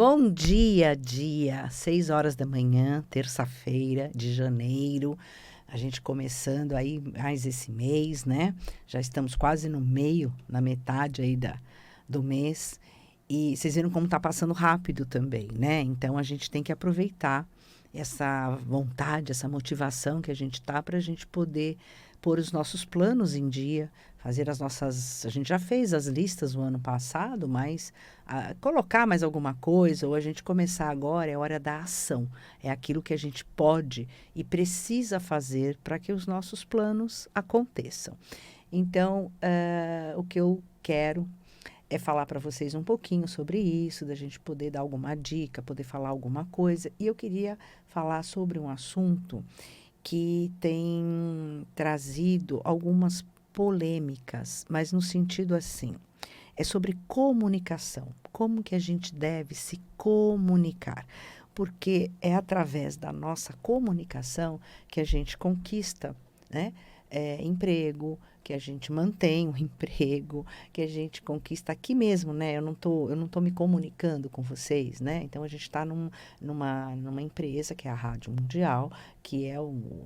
Bom dia, 6 horas da manhã, terça-feira de janeiro. A gente começando aí mais esse mês, né? Já estamos quase no meio, na metade aí do mês. E vocês viram como tá passando rápido também, né? Então a gente tem que aproveitar essa vontade, essa motivação que a gente tá para a gente poder pôr os nossos planos em dia, fazer as nossas. A gente já fez as listas no ano passado, mas colocar mais alguma coisa, ou a gente começar agora, é hora da ação. É aquilo que a gente pode e precisa fazer para que os nossos planos aconteçam. Então, o que eu quero é falar para vocês um pouquinho sobre isso, da gente poder dar alguma dica, poder falar alguma coisa. E eu queria falar sobre um assunto que tem trazido algumas polêmicas, mas no sentido assim, é sobre comunicação. Como que a gente deve se comunicar? Porque é através da nossa comunicação que a gente conquista, né? Emprego, que a gente mantém o emprego, que a gente conquista aqui mesmo, né? Eu não tô me comunicando com vocês, né? Então a gente está numa empresa que é a Rádio Mundial, que é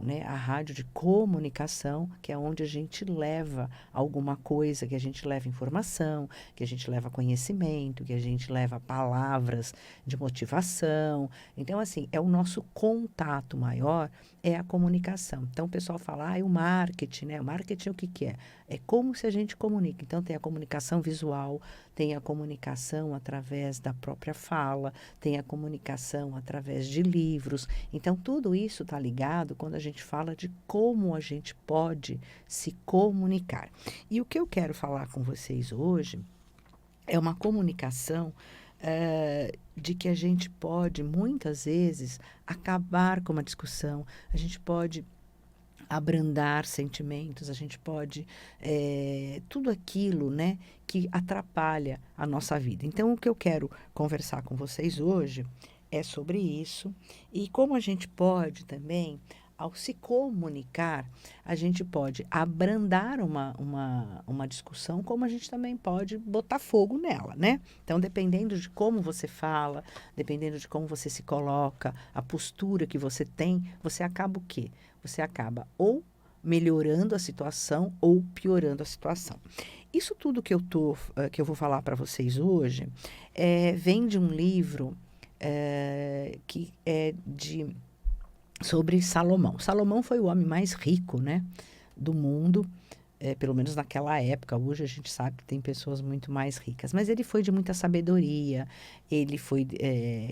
né, a rádio de comunicação, que é onde a gente leva alguma coisa, que a gente leva informação, que a gente leva conhecimento, que a gente leva palavras de motivação. Então, assim, é o nosso contato maior, é a comunicação. Então, o pessoal fala, o marketing, né? O marketing o que que é? É como se a gente comunica. Então, tem a comunicação visual, tem a comunicação através da própria fala, tem a comunicação através de livros. Então, tudo isso está ligado quando a gente fala de como a gente pode se comunicar. E o que eu quero falar com vocês hoje é uma comunicação de que a gente pode, muitas vezes, acabar com uma discussão, a gente pode abrandar sentimentos, a gente pode, tudo aquilo, né, que atrapalha a nossa vida. Então, o que eu quero conversar com vocês hoje é sobre isso e como a gente pode também, ao se comunicar, a gente pode abrandar uma discussão, como a gente também pode botar fogo nela, né? Então, dependendo de como você fala, dependendo de como você se coloca, a postura que você tem, você acaba o quê? Você acaba ou melhorando a situação ou piorando a situação. Isso tudo que eu vou falar para vocês hoje vem de um livro que é sobre Salomão. Salomão foi o homem mais rico, né, do mundo, pelo menos naquela época. Hoje a gente sabe que tem pessoas muito mais ricas, mas ele foi de muita sabedoria, ele foi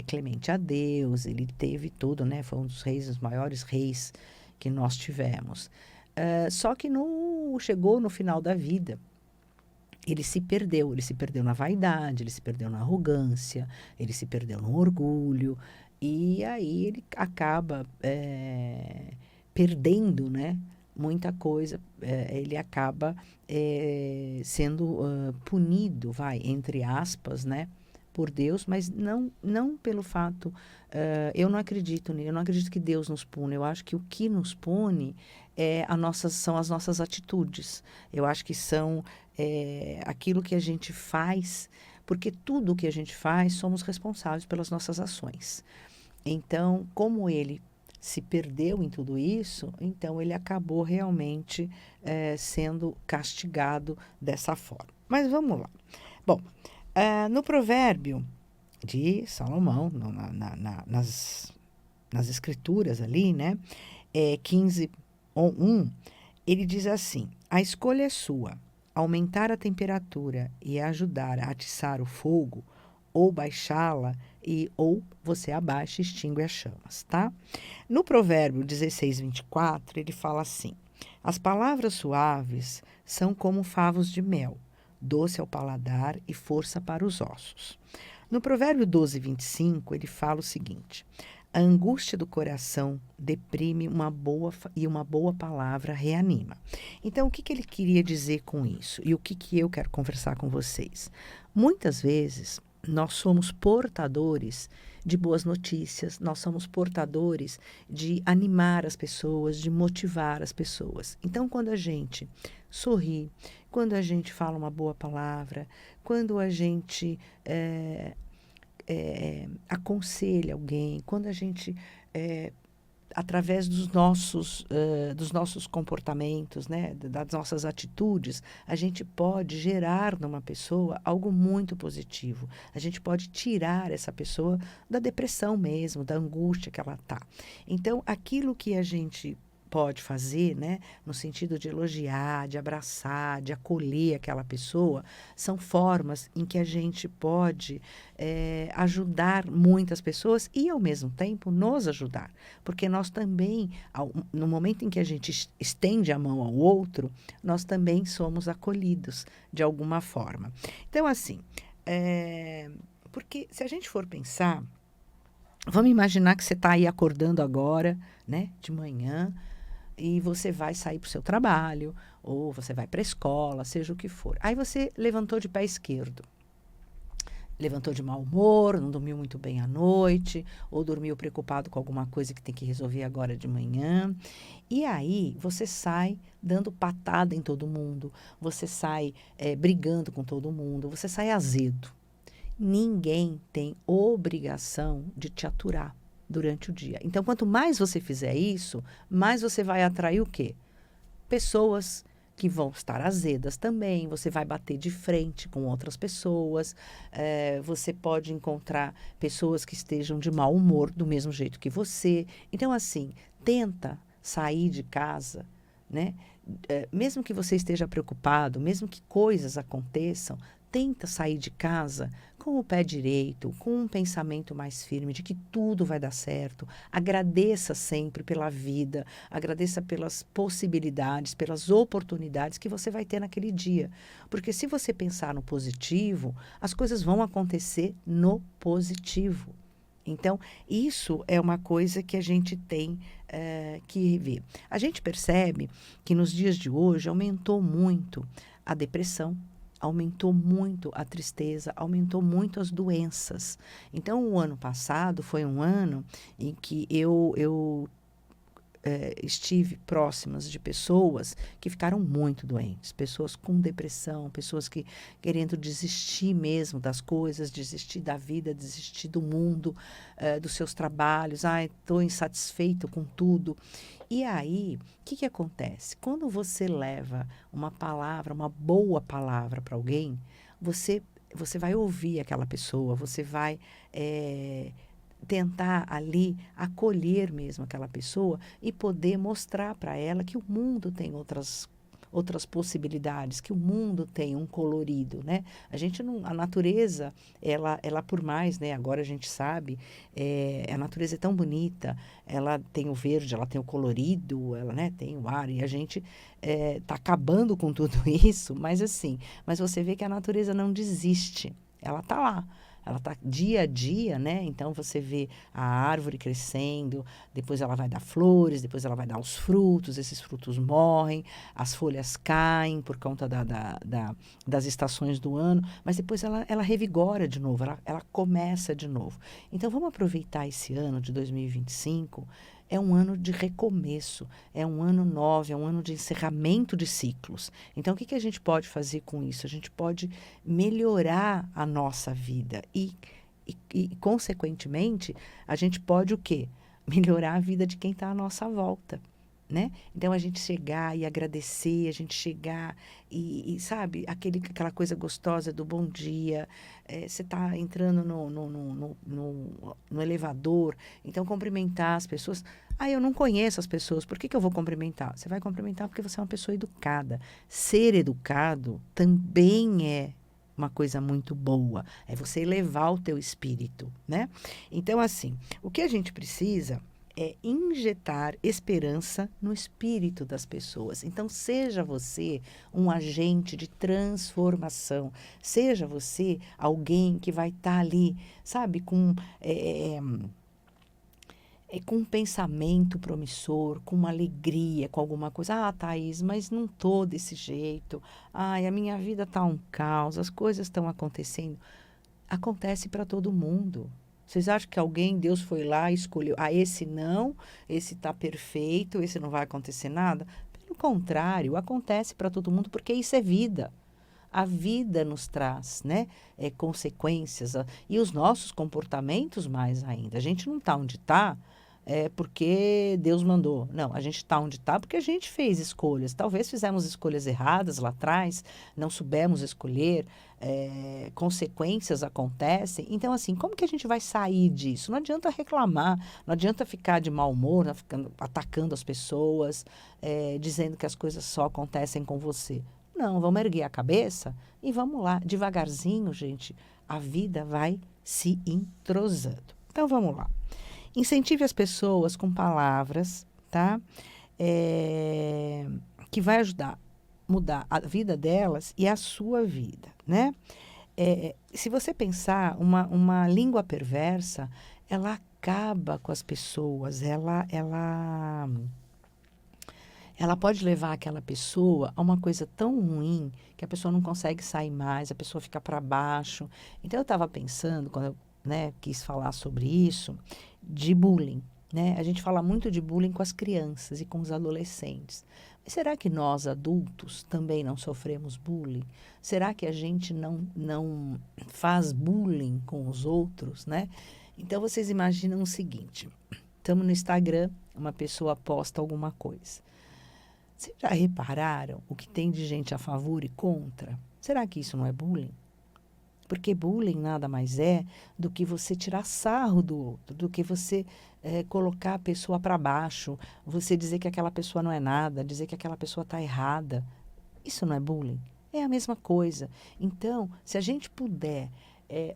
clemente a Deus, ele teve tudo, né, foi um dos reis, os maiores reis que nós tivemos. Só que chegou no final da vida, ele se perdeu na vaidade, ele se perdeu na arrogância, ele se perdeu no orgulho, e aí ele acaba perdendo, né, muita coisa, ele acaba sendo punido, entre aspas, né, por Deus, mas não pelo fato, eu não acredito nele, eu não acredito que Deus nos pune, eu acho que o que nos pune são as nossas atitudes, eu acho que são aquilo que a gente faz, porque tudo o que a gente faz, somos responsáveis pelas nossas ações. Então, como ele se perdeu em tudo isso, então ele acabou realmente sendo castigado dessa forma. Mas vamos lá. Bom, no provérbio de Salomão, nas escrituras ali, né, 15:1, ele diz assim: a escolha é sua, aumentar a temperatura e ajudar a atiçar o fogo, ou baixá-la, ou você abaixa e extingue as chamas, tá? No provérbio 16:24, ele fala assim: as palavras suaves são como favos de mel, doce ao paladar e força para os ossos. No provérbio 12:25, ele fala o seguinte: a angústia do coração deprime uma boa palavra reanima. Então, o que ele queria dizer com isso? E o que eu quero conversar com vocês? Muitas vezes, nós somos portadores de boas notícias, nós somos portadores de animar as pessoas, de motivar as pessoas. Então, quando a gente sorri, quando a gente fala uma boa palavra, quando a gente aconselha alguém, quando a gente, através dos nossos comportamentos, né, das nossas atitudes, a gente pode gerar numa pessoa algo muito positivo. A gente pode tirar essa pessoa da depressão mesmo, da angústia que ela está. Então, aquilo que a gente pode fazer, né, no sentido de elogiar, de abraçar, de acolher aquela pessoa, são formas em que a gente pode ajudar muitas pessoas e, ao mesmo tempo, nos ajudar. Porque nós também, no momento em que a gente estende a mão ao outro, nós também somos acolhidos de alguma forma. Então, assim, porque se a gente for pensar, vamos imaginar que você está aí acordando agora, né, de manhã, e você vai sair para o seu trabalho, ou você vai para a escola, seja o que for. Aí você levantou de pé esquerdo. Levantou de mau humor, não dormiu muito bem à noite, ou dormiu preocupado com alguma coisa que tem que resolver agora de manhã. E aí você sai dando patada em todo mundo, você sai brigando com todo mundo, você sai azedo. Ninguém tem obrigação de te aturar durante o dia. Então, quanto mais você fizer isso, mais você vai atrair o quê? Pessoas que vão estar azedas também, você vai bater de frente com outras pessoas, você pode encontrar pessoas que estejam de mau humor do mesmo jeito que você. Então, assim, tenta sair de casa, né? Mesmo que você esteja preocupado, mesmo que coisas aconteçam, tenta sair de casa com o pé direito, com um pensamento mais firme de que tudo vai dar certo. Agradeça sempre pela vida, agradeça pelas possibilidades, pelas oportunidades que você vai ter naquele dia. Porque se você pensar no positivo, as coisas vão acontecer no positivo. Então, isso é uma coisa que a gente tem que ver. A gente percebe que nos dias de hoje aumentou muito a depressão, aumentou muito a tristeza, aumentou muito as doenças. Então, o ano passado foi um ano em que eu estive próximas de pessoas que ficaram muito doentes, pessoas com depressão, pessoas que querendo desistir mesmo das coisas, desistir da vida, desistir do mundo, dos seus trabalhos. Ai, estou insatisfeito com tudo. E aí, o que acontece? Quando você leva uma palavra, uma boa palavra para alguém, você vai ouvir aquela pessoa, você vai tentar ali acolher mesmo aquela pessoa e poder mostrar para ela que o mundo tem outras possibilidades, que o mundo tem um colorido, né? A gente não, a natureza, ela por mais, né? Agora a gente sabe, a natureza é tão bonita, ela tem o verde, ela tem o colorido, ela, né, tem o ar, e a gente está acabando com tudo isso, mas assim, mas você vê que a natureza não desiste, ela está lá. Ela está dia a dia, né? Então, você vê a árvore crescendo, depois ela vai dar flores, depois ela vai dar os frutos, esses frutos morrem, as folhas caem por conta das estações do ano, mas depois ela revigora de novo, ela começa de novo. Então, vamos aproveitar esse ano de 2025. É um ano de recomeço, é um ano novo, é um ano de encerramento de ciclos. Então, o que a gente pode fazer com isso? A gente pode melhorar a nossa vida e consequentemente, a gente pode o quê? Melhorar a vida de quem está à nossa volta, né? Então, a gente chegar e agradecer, a gente chegar sabe, aquela coisa gostosa do bom dia. Você está entrando no elevador, então cumprimentar as pessoas. Ah, eu não conheço as pessoas, por que eu vou cumprimentar? Você vai cumprimentar porque você é uma pessoa educada. Ser educado também é uma coisa muito boa, é você elevar o teu espírito, né? Então, assim, o que a gente precisa é injetar esperança no espírito das pessoas. Então, seja você um agente de transformação, seja você alguém que vai estar ali, sabe, com um pensamento promissor, com uma alegria, com alguma coisa. Ah, Thaís, mas não tô desse jeito. Ai, a minha vida tá um caos, as coisas estão acontecendo. Acontece para todo mundo. Vocês acham que Deus foi lá e escolheu, esse não, esse está perfeito, esse não vai acontecer nada? Pelo contrário, acontece para todo mundo, porque isso é vida. a vida nos traz, né, consequências, e os nossos comportamentos mais ainda. A gente não está onde está porque Deus mandou. Não, a gente está onde está porque a gente fez escolhas. Talvez fizemos escolhas erradas lá atrás, não soubemos escolher, consequências acontecem. Então, assim, como que a gente vai sair disso? Não adianta reclamar, não adianta ficar de mau humor, né, ficando, atacando as pessoas, dizendo que as coisas só acontecem com você. Não, vamos erguer a cabeça e vamos lá, devagarzinho, gente, a vida vai se entrosando. Então, vamos lá. Incentive as pessoas com palavras, tá? Que vai ajudar a mudar a vida delas e a sua vida, né? Se você pensar, uma língua perversa, ela acaba com as pessoas, ela pode levar aquela pessoa a uma coisa tão ruim que a pessoa não consegue sair mais, a pessoa fica para baixo. Então, eu estava pensando, quando eu, né, quis falar sobre isso, de bullying, né? A gente fala muito de bullying com as crianças e com os adolescentes. Mas será que nós, adultos, também não sofremos bullying? Será que a gente não faz bullying com os outros, né? Então, vocês imaginam o seguinte. Estamos no Instagram, uma pessoa posta alguma coisa. Vocês já repararam o que tem de gente a favor e contra? Será que isso não é bullying? Porque bullying nada mais é do que você tirar sarro do outro, do que você colocar a pessoa para baixo, você dizer que aquela pessoa não é nada, dizer que aquela pessoa está errada. Isso não é bullying? É a mesma coisa. Então, se a gente puder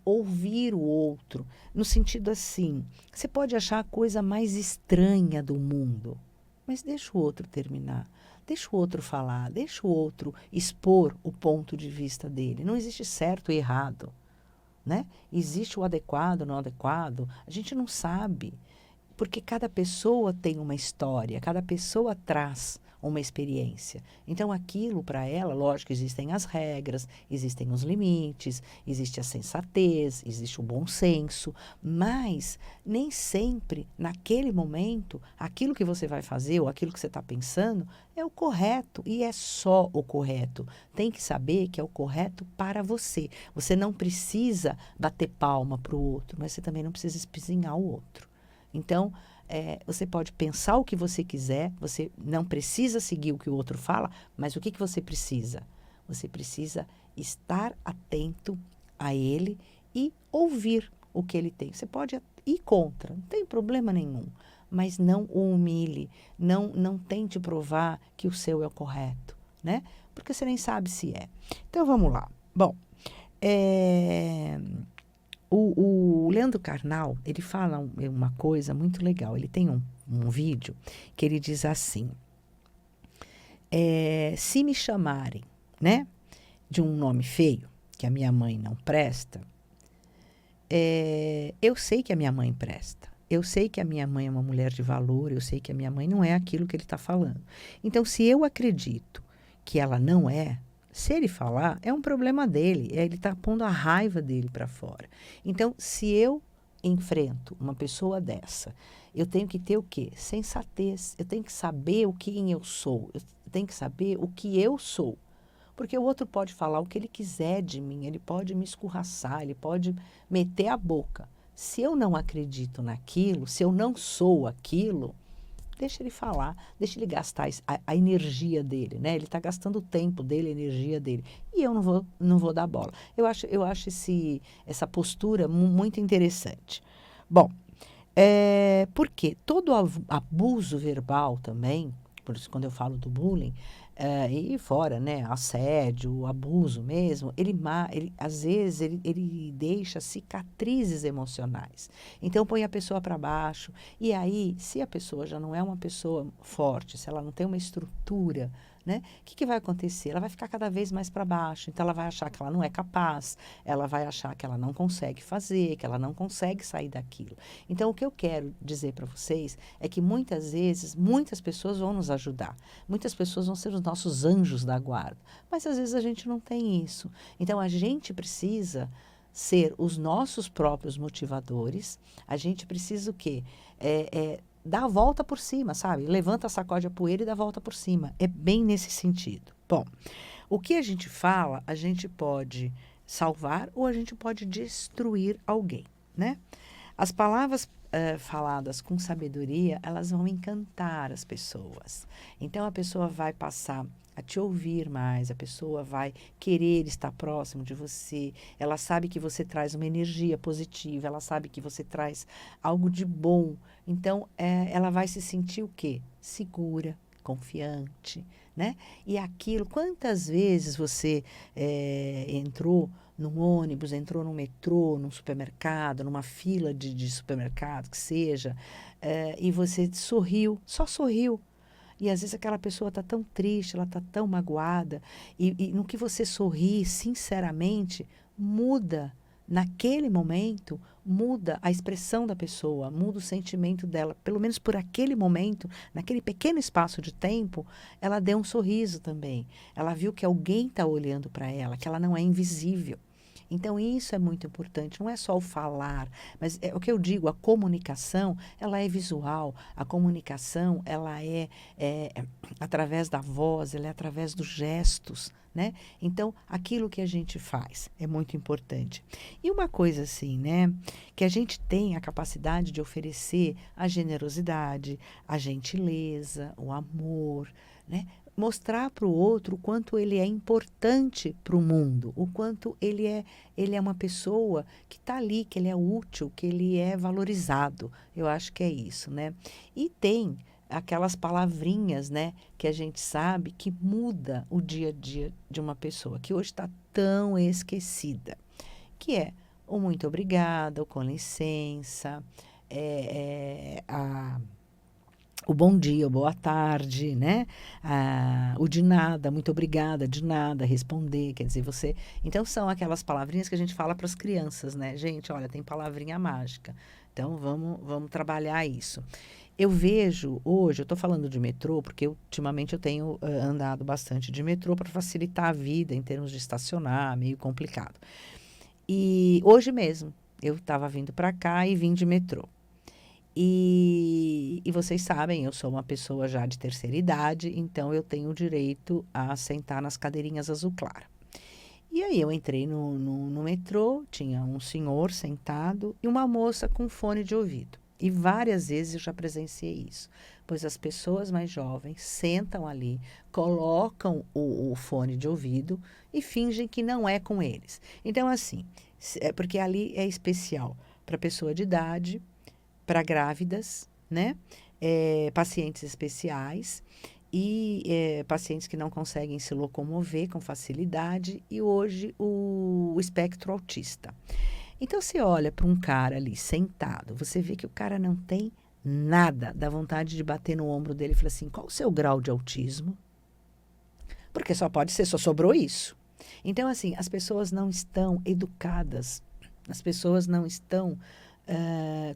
ouvir o outro, no sentido assim, você pode achar a coisa mais estranha do mundo, mas deixa o outro terminar. Deixa o outro falar, deixa o outro expor o ponto de vista dele. Não existe certo e errado, né? Existe o adequado, não adequado. A gente não sabe, porque cada pessoa tem uma história, cada pessoa traz uma experiência. Então, aquilo para ela, lógico, existem as regras, existem os limites, existe a sensatez, existe o bom senso, mas nem sempre, naquele momento, aquilo que você vai fazer ou aquilo que você está pensando é o correto e é só o correto. Tem que saber que é o correto para você. Você não precisa bater palma para o outro, mas você também não precisa espizinhar o outro. Então, você pode pensar o que você quiser, você não precisa seguir o que o outro fala, mas o que você precisa? Você precisa estar atento a ele e ouvir o que ele tem. Você pode ir contra, não tem problema nenhum, mas não o humilhe, não tente provar que o seu é o correto, né? Porque você nem sabe se é. Então, vamos lá. Bom, o Leandro Carnal, ele fala uma coisa muito legal. Ele tem um vídeo que ele diz assim, se me chamarem, né, de um nome feio, que a minha mãe não presta, eu sei que a minha mãe presta. Eu sei que a minha mãe é uma mulher de valor, eu sei que a minha mãe não é aquilo que ele está falando. Então, se eu acredito que ela não é, se ele falar, é um problema dele. Ele está pondo a raiva dele para fora. Então, se eu enfrento uma pessoa dessa, eu tenho que ter o quê? Sensatez. Eu tenho que saber quem eu sou. Eu tenho que saber o que eu sou. Porque o outro pode falar o que ele quiser de mim. Ele pode me escorraçar, ele pode meter a boca. Se eu não acredito naquilo, se eu não sou aquilo, deixa ele falar, deixa ele gastar a energia dele, né? Ele está gastando o tempo dele, a energia dele. E eu não vou dar bola. Eu acho essa postura muito interessante. Bom, porque todo abuso verbal também, por isso quando eu falo do bullying, e fora, né, assédio, abuso mesmo, às vezes ele deixa cicatrizes emocionais. Então põe a pessoa para baixo. E aí, se a pessoa já não é uma pessoa forte, se ela não tem uma estrutura, né, o que vai acontecer? Ela vai ficar cada vez mais para baixo. Então ela vai achar que ela não é capaz, ela vai achar que ela não consegue fazer, que ela não consegue sair daquilo. Então o que eu quero dizer para vocês é que muitas vezes, muitas pessoas vão nos ajudar. Muitas pessoas vão ser os nossos anjos da guarda. Mas às vezes a gente não tem isso. Então a gente precisa ser os nossos próprios motivadores. A gente precisa o quê? Dá a volta por cima, sabe? Levanta, sacode a poeira e dá a volta por cima. É bem nesse sentido. Bom, O que a gente fala, a gente pode salvar ou a gente pode destruir alguém, né? As palavras faladas com sabedoria, elas vão encantar as pessoas. Então, a pessoa vai passar a te ouvir mais, a pessoa vai querer estar próximo de você, ela sabe que você traz uma energia positiva, ela sabe que você traz algo de bom. Então, ela vai se sentir o quê? Segura, confiante, né? E aquilo, quantas vezes você entrou num ônibus, entrou no metrô, num supermercado, numa fila de supermercado, que seja, e você sorriu, só sorriu. E às vezes aquela pessoa está tão triste, ela está tão magoada, e no que você sorri, sinceramente, muda, naquele momento, muda a expressão da pessoa, muda o sentimento dela. Pelo menos por aquele momento, naquele pequeno espaço de tempo, ela deu um sorriso também. Ela viu que alguém está olhando para ela, que ela não é invisível. Então, isso é muito importante, não é só o falar, mas é o que eu digo, a comunicação, ela é visual, a comunicação, ela é através da voz, ela é através dos gestos, né? Então, aquilo que a gente faz é muito importante. E uma coisa assim, né, que a gente tem a capacidade de oferecer a generosidade, a gentileza, o amor, né? Mostrar para o outro o quanto ele é importante para o mundo, o quanto ele é uma pessoa que está ali, que ele é útil, que ele é valorizado. Eu acho que é isso, né? E tem aquelas palavrinhas, né, que a gente sabe que muda o dia a dia de uma pessoa, que hoje está tão esquecida, que é o muito obrigada, o com licença, o bom dia, o boa tarde, né? O de nada, muito obrigada, de nada, responder, quer dizer, você... Então, são aquelas palavrinhas que a gente fala para as crianças, né? Gente, olha, tem palavrinha mágica. Então, vamos trabalhar isso. Eu vejo hoje, eu estou falando de metrô, porque ultimamente eu tenho andado bastante de metrô para facilitar a vida em termos de estacionar, meio complicado. E hoje mesmo, eu estava vindo para cá e vim de metrô. E vocês sabem, eu sou uma pessoa já de terceira idade, então eu tenho o direito a sentar nas cadeirinhas azul clara. E aí eu entrei no metrô, tinha um senhor sentado e uma moça com fone de ouvido. E várias vezes eu já presenciei isso, pois as pessoas mais jovens sentam ali, colocam o fone de ouvido e fingem que não é com eles. Então, assim, porque ali é especial para pessoa de idade, para grávidas, né? Pacientes especiais e pacientes que não conseguem se locomover com facilidade e hoje o espectro autista. Então, você olha para um cara ali sentado, você vê que o cara não tem nada, dá vontade de bater no ombro dele e falar assim, qual o seu grau de autismo? Porque só pode ser, só sobrou isso. Então, assim, as pessoas não estão educadas, as pessoas não estão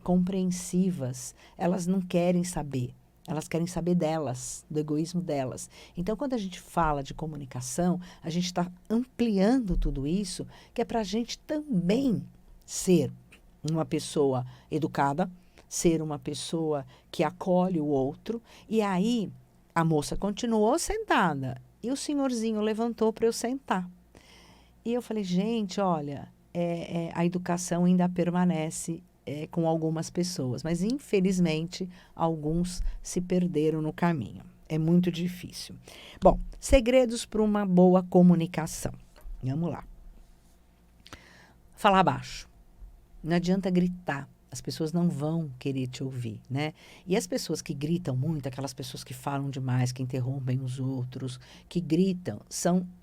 compreensivas, elas não querem saber. Elas querem saber delas, do egoísmo delas. Então, quando a gente fala de comunicação, a gente está ampliando tudo isso, que é para a gente também ser uma pessoa educada, ser uma pessoa que acolhe o outro. E aí, a moça continuou sentada e o senhorzinho levantou para eu sentar. E eu falei, gente, olha, a educação ainda permanece com algumas pessoas, mas infelizmente alguns se perderam no caminho. É muito difícil. Bom, segredos para uma boa comunicação. Vamos lá. Falar baixo. Não adianta gritar. As pessoas não vão querer te ouvir, né? E as pessoas que gritam muito, aquelas pessoas que falam demais, que interrompem os outros, que gritam,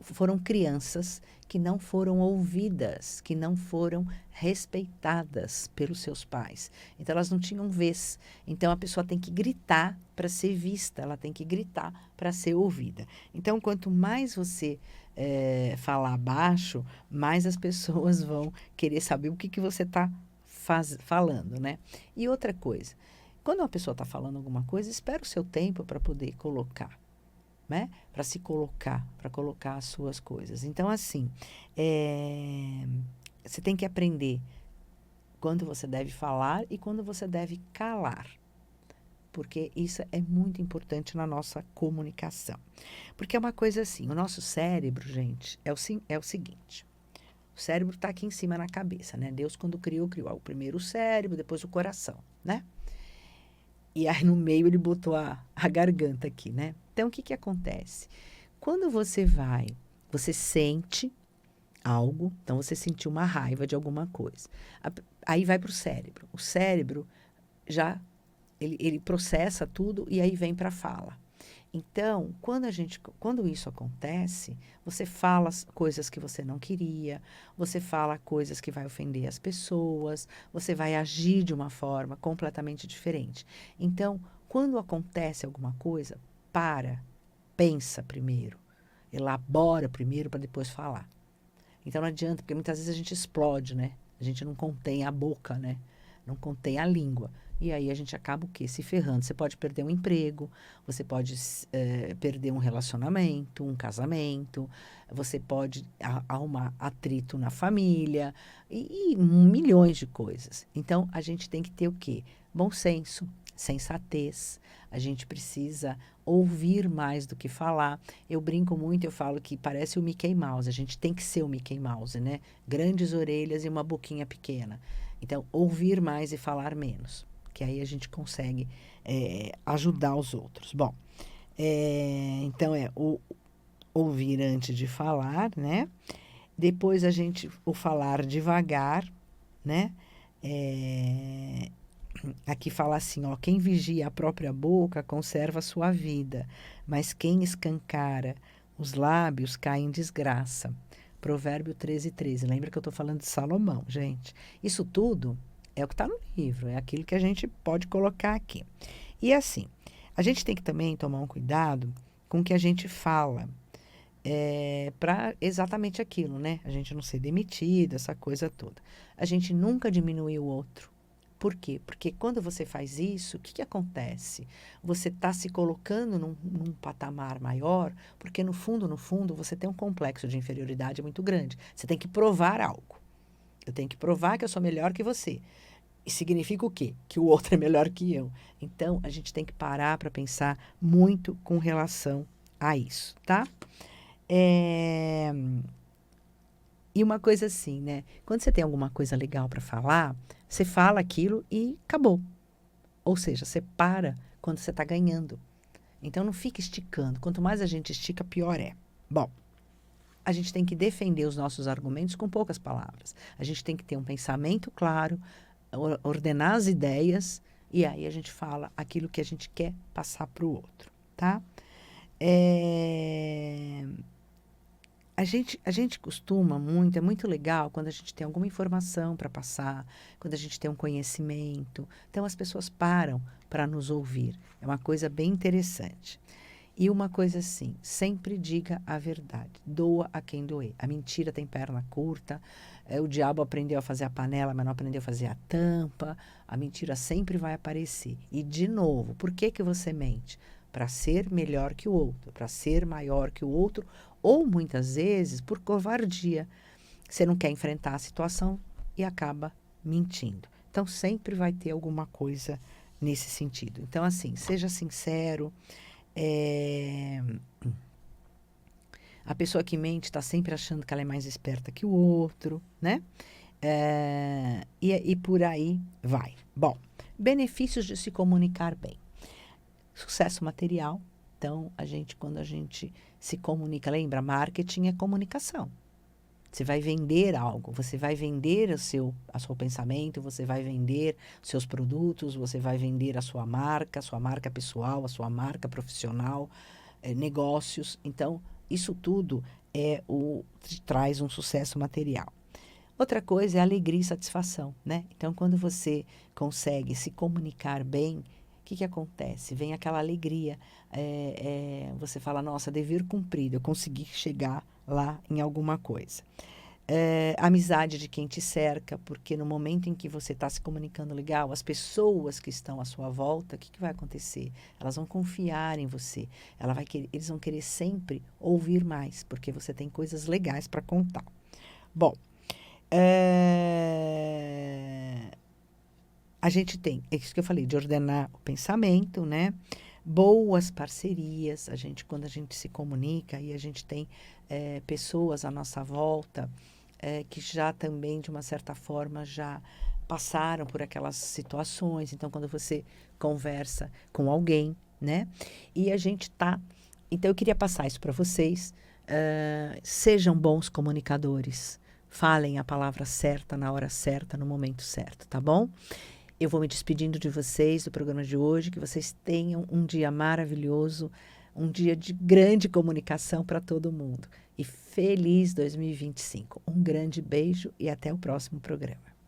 foram crianças que não foram ouvidas, que não foram respeitadas pelos seus pais. Então, elas não tinham vez. Então, a pessoa tem que gritar para ser vista, ela tem que gritar para ser ouvida. Então, quanto mais você falar baixo, mais as pessoas vão querer saber o que você está falando, né? E outra coisa, quando uma pessoa está falando alguma coisa, espera o seu tempo para poder colocar, né? Para se colocar, para colocar as suas coisas. Então, assim, você tem que aprender quando você deve falar e quando você deve calar. porque isso é muito importante na nossa comunicação. Porque é uma coisa assim, o nosso cérebro, gente, é o seguinte. O cérebro está aqui em cima na cabeça, né? Deus, quando criou o primeiro o cérebro, depois o coração, né? E aí, no meio, ele botou a garganta aqui, né? Então, o que que acontece? Quando você sente algo, então você sentiu uma raiva de alguma coisa. Aí vai para o cérebro. O cérebro já, ele processa tudo e aí vem para a fala. Então, quando isso acontece, você fala coisas que você não queria, você fala coisas que vai ofender as pessoas, você vai agir de uma forma completamente diferente. Então, quando acontece alguma coisa, pensa primeiro, elabora primeiro para depois falar. Então não adianta, porque muitas vezes a gente explode, né? A gente não contém a boca, né? Não contém a língua. E aí a gente acaba o quê? Se ferrando. Você pode perder um emprego, você pode perder um relacionamento, um casamento, você pode arrumar atrito na família e milhões de coisas. Então a gente tem que ter o quê? Bom senso, sensatez. A gente precisa ouvir mais do que falar. Eu brinco muito, eu falo que parece o Mickey Mouse. A gente tem que ser o Mickey Mouse, né? Grandes orelhas e uma boquinha pequena. Então, ouvir mais e falar menos. Que aí a gente consegue ajudar os outros. Bom, então ouvir antes de falar, né? Depois o falar devagar, né? Aqui fala assim, ó, quem vigia a própria boca conserva a sua vida, mas quem escancara os lábios cai em desgraça. Provérbio 13:13. Lembra que eu estou falando de Salomão, gente. Isso tudo é o que está no livro, é aquilo que a gente pode colocar aqui. E assim, a gente tem que também tomar um cuidado com o que a gente fala, para exatamente aquilo, né? A gente não ser demitido, essa coisa toda. A gente nunca diminui o outro. Por quê? Porque quando você faz isso, o que que acontece? Você está se colocando num patamar maior, porque no fundo, você tem um complexo de inferioridade muito grande. Você tem que provar algo. Eu tenho que provar que eu sou melhor que você. E significa o quê? Que o outro é melhor que eu. Então, a gente tem que parar para pensar muito com relação a isso, tá? E uma coisa assim, né? Quando você tem alguma coisa legal para falar, você fala aquilo e acabou. Ou seja, você para quando você está ganhando. Então, não fica esticando. Quanto mais a gente estica, pior é. Bom, a gente tem que defender os nossos argumentos com poucas palavras. A gente tem que ter um pensamento claro, ordenar as ideias e aí a gente fala aquilo que a gente quer passar para o outro, tá? A gente costuma muito, é muito legal quando a gente tem alguma informação para passar, quando a gente tem um conhecimento. Então, as pessoas param para nos ouvir. É uma coisa bem interessante. E uma coisa assim, sempre diga a verdade. Doa a quem doer. A mentira tem perna curta. O diabo aprendeu a fazer a panela, mas não aprendeu a fazer a tampa. A mentira sempre vai aparecer. E, de novo, por que que você mente? Para ser melhor que o outro, para ser maior que o outro, ou muitas vezes por covardia. Você não quer enfrentar a situação e acaba mentindo. Então, sempre vai ter alguma coisa nesse sentido. Então, assim, seja sincero. A pessoa que mente está sempre achando que ela é mais esperta que o outro, né? E por aí vai. Bom, benefícios de se comunicar bem. Sucesso material. Então, quando a gente se comunica, lembra, marketing é comunicação. Você vai vender algo, você vai vender o seu pensamento, você vai vender seus produtos, você vai vender a sua marca pessoal, a sua marca profissional, negócios. Então, isso tudo traz um sucesso material. Outra coisa é alegria e satisfação, né? Então, quando você consegue se comunicar bem, o que que acontece? Vem aquela alegria. Você fala, nossa, dever cumprido, eu consegui chegar lá em alguma coisa. Amizade de quem te cerca, porque no momento em que você está se comunicando legal, as pessoas que estão à sua volta, o que que vai acontecer? Elas vão confiar em você. Eles vão querer sempre ouvir mais, porque você tem coisas legais para contar. Bom, a gente tem, é isso que eu falei, de ordenar o pensamento, né? Boas parcerias, quando a gente se comunica e a gente tem pessoas à nossa volta que já também, de uma certa forma, já passaram por aquelas situações. Então, quando você conversa com alguém, né? E a gente tá. Então, eu queria passar isso para vocês. Sejam bons comunicadores. Falem a palavra certa, na hora certa, no momento certo, tá bom? Eu vou me despedindo de vocês do programa de hoje. Que vocês tenham um dia maravilhoso, um dia de grande comunicação para todo mundo. E feliz 2025. Um grande beijo e até o próximo programa.